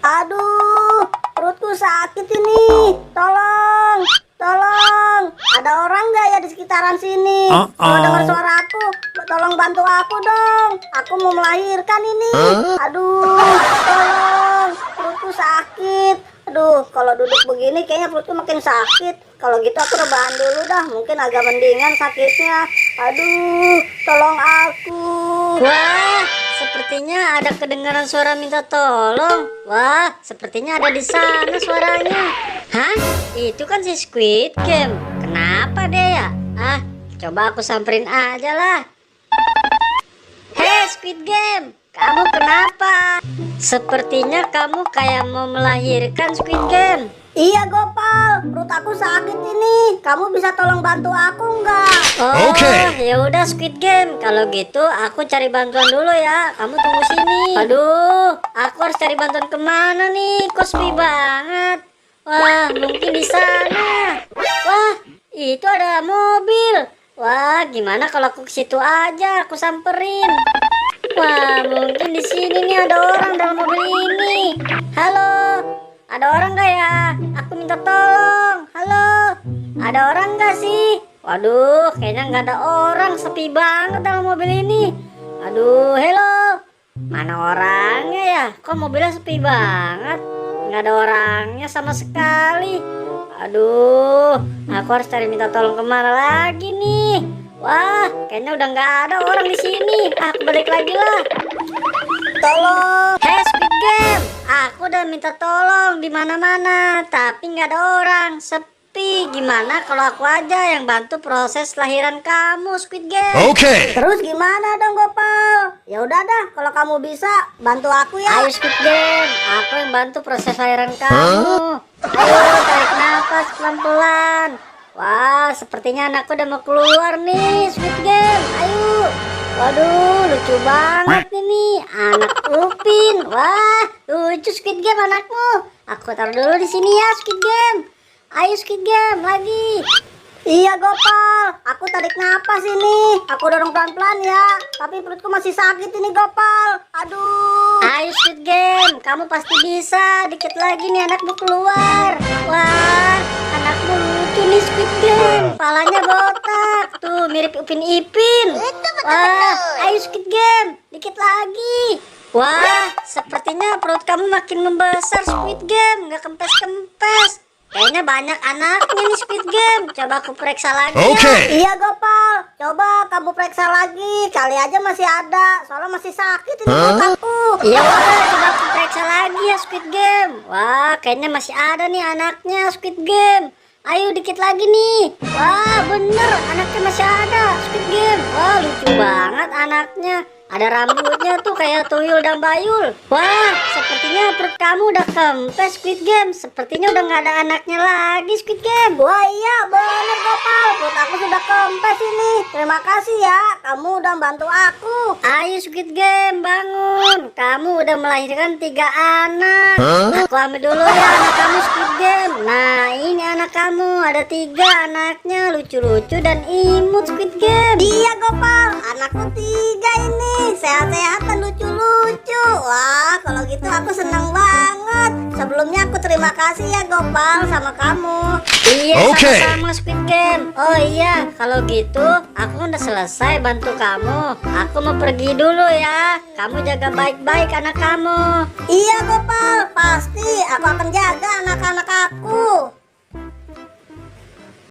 Aduh, perutku sakit ini. Tolong, tolong. Ada orang nggak ya di sekitaran sini? Kalau dengar suara aku, tolong bantu aku dong. Aku mau melahirkan ini. Aduh, tolong. Perutku sakit. Aduh, kalau duduk begini kayaknya perutku makin sakit. Kalau gitu aku rebahan dulu dah. Mungkin agak mendingan sakitnya. Aduh, tolong aku. Wah, sepertinya ada kedengaran suara minta tolong. Wah, sepertinya ada di sana suaranya. Hah? Itu kan si Squid Game. Kenapa dia ya? Ah, coba aku samperin aja lah. Hei Squid Game, kamu kenapa? Sepertinya kamu kayak mau melahirkan, Squid Game. Iya Gopal, perut aku sakit ini. Kamu bisa tolong bantu aku nggak? Oh, ya udah Squid Game. Kalau gitu aku cari bantuan dulu ya. Kamu tunggu sini. Aduh, aku harus cari bantuan kemana nih? Kok sepi banget. Wah, mungkin di sana. Wah, itu ada mobil. Wah, gimana kalau aku ke situ aja? Aku samperin. Wah, mungkin di sini nih ada orang dalam mobil ini. Halo, ada orang nggak ya? Aku minta tolong. Halo, ada orang nggak sih? Waduh, kayaknya nggak ada orang. Sepi banget dalam mobil ini. Aduh, hello. Mana orangnya ya? Kok mobilnya sepi banget? Nggak ada orangnya sama sekali. Aduh, aku harus cari minta tolong kemana lagi nih? Wah, kayaknya udah nggak ada orang di sini. Aku balik lagi lah. Tolong. Hey Squid Game, aku udah minta tolong di mana-mana, tapi nggak ada orang, sepi. Gimana kalau aku aja yang bantu proses lahiran kamu, Squid Game? Terus gimana dong Gopal? Ya udah dah, kalau kamu bisa bantu aku ya. Ayo Squid Game, aku yang bantu proses lahiran kamu. Ayo tarik nafas pelan-pelan. Wah, sepertinya anakku udah mau keluar nih, Squid Game. Ayo. Waduh, lucu banget ini anak Upin. Wah, lucu Squid Game anakmu. Aku taruh dulu di sini ya, Squid Game. Ayo Squid Game lagi. Iya Gopal, aku tarik napas ini. Aku dorong pelan-pelan ya. Tapi perutku masih sakit ini Gopal. Aduh. Ayo Squid Game, kamu pasti bisa. Dikit lagi nih anakmu keluar. Wah, anakmu lucu nih Squid Game. Kepalanya botak. Tuh mirip Upin Ipin. Wah, ayo Squid Game, dikit lagi. Wah, sepertinya perut kamu makin membesar Squid Game. Nggak kempes-kempes. Kayaknya banyak anaknya nih Squid Game. Coba aku periksa lagi ya. Iya Gopal, coba kamu periksa lagi. Kali aja masih ada. Soalnya masih sakit ini perut aku. Iya udah, coba aku periksa lagi ya Squid Game. Wah, kayaknya masih ada nih anaknya Squid Game. Ayo dikit lagi nih. Wah, bener anaknya masih ada Squid Game. Wah, lucu banget anaknya. Ada rambutnya tuh kayak tuyul dan bayul. Wah, sepertinya perut kamu udah kempes Squid Game. Sepertinya udah nggak ada anaknya lagi Squid Game. Wah iya bener Gopal, perut aku sudah kempes ini. Terima kasih ya, kamu udah bantu aku. Ayo Squid Game bangun. Kamu udah melahirkan 3 anak. Aku ambil dulu ya anak kamu Squid Game. Nah ini anak kamu, ada 3 anaknya, lucu-lucu dan imut Squid Game. Iya Gopal, anakku 3 ini. Sehat-sehat dan lucu-lucu. Wah, kalau gitu aku senang banget. Sebelumnya aku terima kasih ya Gopal sama kamu. Iya, sama-sama Squid Game. Oh iya, kalau gitu aku udah selesai bantu kamu. Aku mau pergi dulu ya. Kamu jaga baik-baik anak kamu. Iya Gopal, pasti aku akan jaga anak-anak